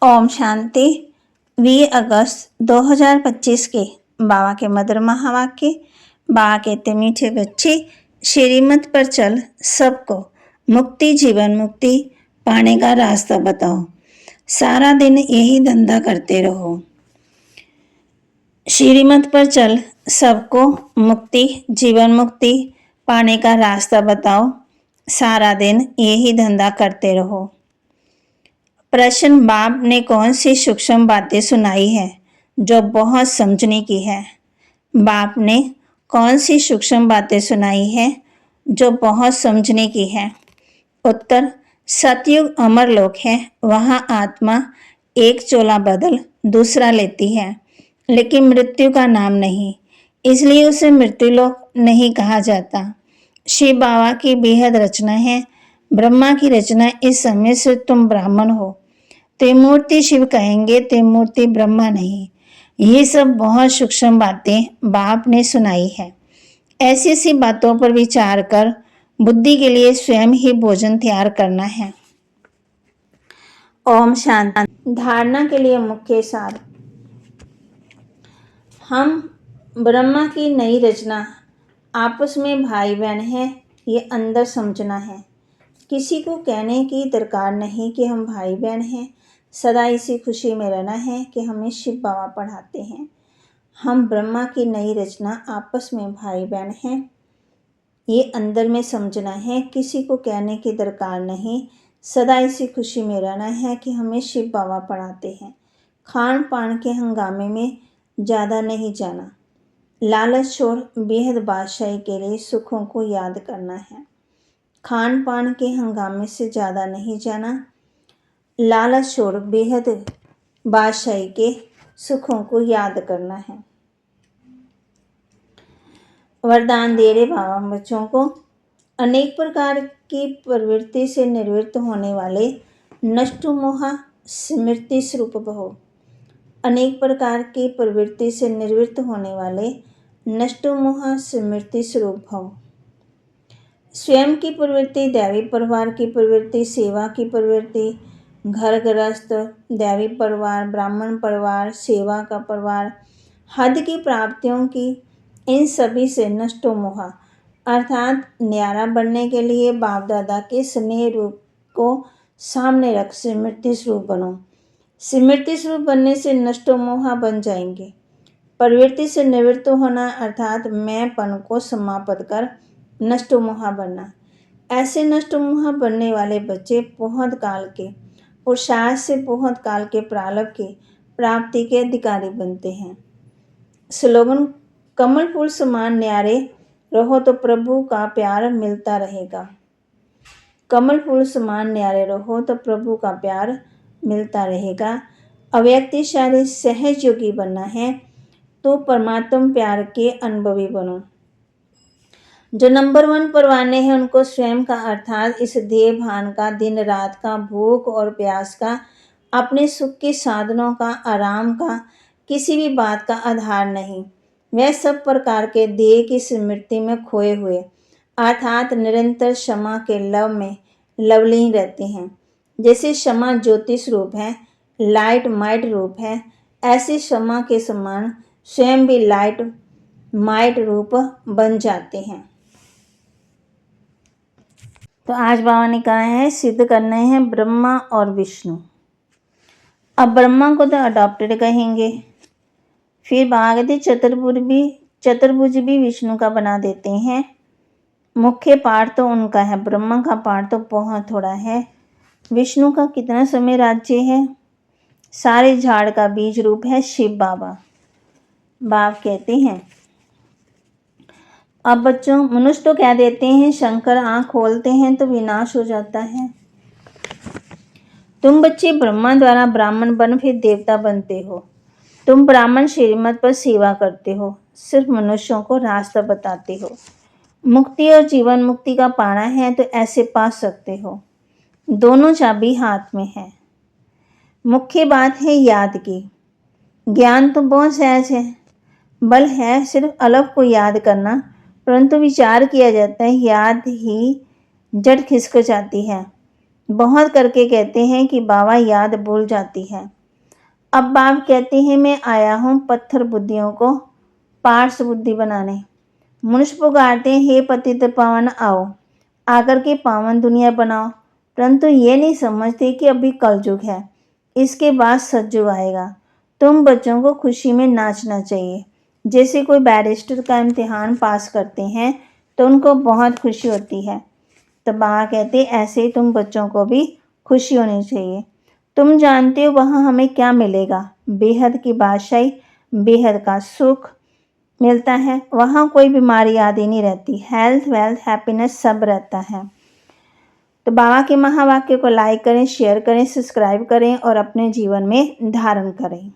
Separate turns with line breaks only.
ओम शांति। 20 अगस्त 2025 के बाबा के मधुर महावाक्य। बाबा कहते मीठे बच्चे, श्रीमत पर चल, सबको मुक्ति जीवन मुक्ति पाने का रास्ता बताओ। सारा दिन यही धंधा करते रहो। श्रीमत पर चल, सबको मुक्ति जीवन मुक्ति पाने का रास्ता बताओ। सारा दिन यही धंधा करते रहो। प्रश्न, बाप ने कौन सी सूक्ष्म बातें सुनाई है जो बहुत समझने की है? बाप ने कौन सी सूक्ष्म बातें सुनाई है जो बहुत समझने की है? उत्तर, सतयुग अमर लोक है। वहाँ आत्मा एक चोला बदल दूसरा लेती है, लेकिन मृत्यु का नाम नहीं, इसलिए उसे मृत्युलोक नहीं कहा जाता। शिव बाबा की बेहद रचना है, ब्रह्मा की रचना। इस समय से तुम ब्राह्मण हो, त्रिमूर्ति शिव कहेंगे, त्रिमूर्ति ब्रह्मा नहीं। ये सब बहुत सूक्ष्म बातें बाप ने सुनाई है। ऐसी ऐसी बातों पर विचार कर बुद्धि के लिए स्वयं ही भोजन तैयार करना है। ओम शांति। धारणा के लिए मुख्य सार। हम ब्रह्मा की नई रचना, आपस में भाई बहन हैं, ये अंदर समझना है। किसी को कहने की दरकार नहीं कि हम भाई बहन हैं। सदा इसी खुशी में रहना है कि हमें शिव बाबा पढ़ाते हैं। हम ब्रह्मा की नई रचना, आपस में भाई बहन हैं, ये अंदर में समझना है। किसी को कहने की दरकार नहीं। सदा इसी खुशी में रहना है कि हमें शिव बाबा पढ़ाते हैं। खान पान के हंगामे में ज़्यादा नहीं जाना। लालच छोड़ बेहद बादशाही के लिए सुखों को याद करना है। खान पान के हंगामे से ज़्यादा नहीं जाना। लालच छोड़ बेहद बादशाही के सुखों को याद करना है। वरदान दे रहे बाबा बच्चों को, अनेक प्रकार की प्रवृत्ति से निवृत्त होने वाले नष्टो मोहा स्मृति स्वरूप भव। अनेक प्रकार की प्रवृत्ति से निवृत्त होने वाले नष्टो मोहा स्मृति स्वरूप भव। स्वयं की प्रवृत्ति, दैवी परिवार की प्रवृत्ति, सेवा की प्रवृत्ति, घर गृहस्थ, दैवी परिवार, ब्राह्मण परिवार, सेवा का परिवार, हद की प्राप्तियों की, इन सभी से नष्टो मोहा अर्थात न्यारा बनने के लिए बाप दादा के स्नेह रूप को सामने रख स्मृति स्वरूप बनो। स्मृति स्वरूप बनने से नष्टो मोहा बन जाएंगे। प्रवृत्ति से निवृत्त होना अर्थात मैंपन को समाप्त कर नष्टो मोहा बनना। ऐसे नष्टो मोहा बनने वाले बच्चे बहुत काल के पुरुषार्थ से बहुत काल के प्रारब्ध के प्राप्ति के अधिकारी बनते हैं। स्लोगन, कमल फूल समान न्यारे रहो तो प्रभु का प्यार मिलता रहेगा। कमल फूल समान न्यारे रहो तो प्रभु का प्यार मिलता रहेगा। अव्यक्तिशाली सहज योगी बनना है तो परमात्मा प्यार के अनुभवी बनो। जो नंबर 1 परवाने हैं उनको स्वयं का अर्थात इस देह भान का, दिन रात का, भूख और प्यास का, अपने सुख के साधनों का, आराम का, किसी भी बात का आधार नहीं। वह सब प्रकार के देह की स्मृति में खोए हुए अर्थात निरंतर क्षमा के लव में लवलीन रहते हैं। जैसे क्षमा ज्योति स्वरूप है, लाइट माइट रूप है, ऐसे क्षमा के समान स्वयं भी लाइट माइट रूप बन जाते हैं। तो आज बाबा ने कहा है सिद्ध करने हैं ब्रह्मा और विष्णु। अब ब्रह्मा को तो अडॉप्टेड कहेंगे, फिर बाबा कहते चतुर्भुज भी विष्णु का बना देते हैं। मुख्य पार्ट तो उनका है, ब्रह्मा का पार्ट तो बहुत थोड़ा है। विष्णु का कितना समय राज्य है? सारे झाड़ का बीज रूप है शिव बाबा। बाप कहते हैं, अब बच्चों मनुष्य तो कह देते हैं शंकर आँख खोलते हैं तो विनाश हो जाता है। तुम बच्चे ब्रह्मा द्वारा ब्राह्मण बन फिर देवता बनते हो। तुम ब्राह्मण श्रीमत पर सेवा करते हो, सिर्फ मनुष्यों को रास्ता बताते हो। मुक्ति और जीवन मुक्ति का पाना है तो ऐसे पा सकते हो। दोनों चाबी हाथ में है। मुख्य बात है याद की। ज्ञान तो बहुत सहज है, बल है सिर्फ अलग को याद करना, परंतु विचार किया जाता है याद ही जड़ खिसक जाती है। बहुत करके कहते हैं कि बाबा याद भूल जाती है। अब बाप कहते हैं मैं आया हूँ पत्थर बुद्धियों को पार्स बुद्धि बनाने। मनुष्य पुकारते हैं हे पतित पावन आओ, आकर के पावन दुनिया बनाओ, परंतु ये नहीं समझते कि अभी कलयुग है, इसके बाद सतयुग आएगा। तुम बच्चों को खुशी में नाचना चाहिए। जैसे कोई बैरिस्टर का इम्तिहान पास करते हैं तो उनको बहुत खुशी होती है, तो बाबा कहते ऐसे ही तुम बच्चों को भी खुशी होनी चाहिए। तुम जानते हो वहाँ हमें क्या मिलेगा, बेहद की बादशाही, बेहद का सुख मिलता है। वहाँ कोई बीमारी आदि नहीं रहती, हेल्थ वेल्थ हैप्पीनेस सब रहता है। तो बाबा के महावाक्य को लाइक करें, शेयर करें, सब्सक्राइब करें और अपने जीवन में धारण करें।